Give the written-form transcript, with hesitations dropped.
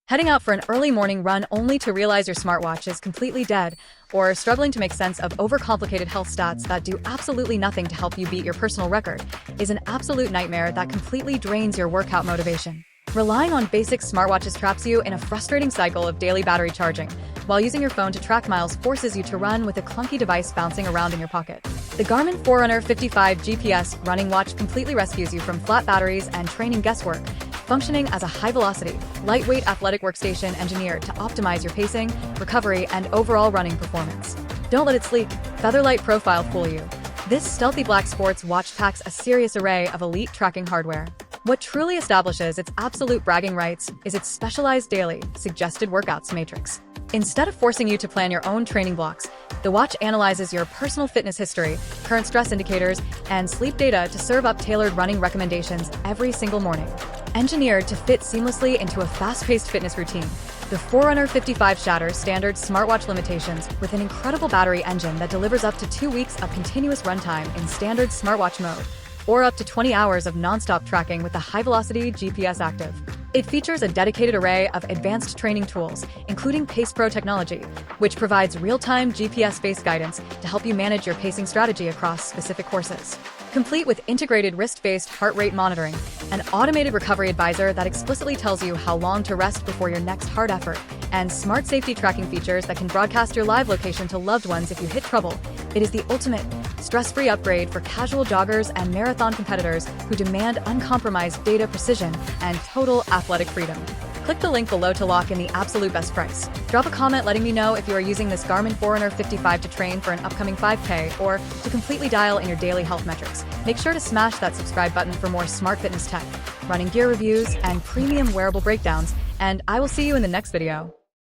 Heading out for an early morning run only to realize your smartwatch is completely dead, or struggling to make sense of overcomplicated health stats that do absolutely nothing to help you beat your personal record is an absolute nightmare that completely drains your workout motivation. Relying on basic smartwatches traps you in a frustrating cycle of daily battery charging, while using your phone to track miles forces you to run with a clunky device bouncing around in your pocket. The Garmin Forerunner 55 GPS running watch completely rescues you from flat batteries and training guesswork, functioning as a high-velocity, lightweight athletic workstation engineered to optimize your pacing, recovery, and overall running performance. Don't let its sleek, feather-light profile fool you. This stealthy black sports watch packs a serious array of elite tracking hardware. What truly establishes its absolute bragging rights is its specialized daily, suggested workouts matrix. Instead of forcing you to plan your own training blocks, the watch analyzes your personal fitness history, current stress indicators, and sleep data to serve up tailored running recommendations every single morning. Engineered to fit seamlessly into a fast-paced fitness routine, the Forerunner 55 shatters standard smartwatch limitations with an incredible battery engine that delivers up to 2 weeks of continuous runtime in standard smartwatch mode, or up to 20 hours of non-stop tracking with the high-velocity GPS Active. It features a dedicated array of advanced training tools, including Pace Pro technology, which provides real-time GPS-based guidance to help you manage your pacing strategy across specific courses. Complete with integrated wrist-based heart rate monitoring, an automated recovery advisor that explicitly tells you how long to rest before your next hard effort, and smart safety tracking features that can broadcast your live location to loved ones if you hit trouble. It is the ultimate, stress-free upgrade for casual joggers and marathon competitors who demand uncompromised data precision and total athletic freedom. Click the link below to lock in the absolute best price. Drop a comment letting me know if you are using this Garmin Forerunner 55 to train for an upcoming 5K or to completely dial in your daily health metrics. Make sure to smash that subscribe button for more smart fitness tech, running gear reviews, and premium wearable breakdowns, and I will see you in the next video.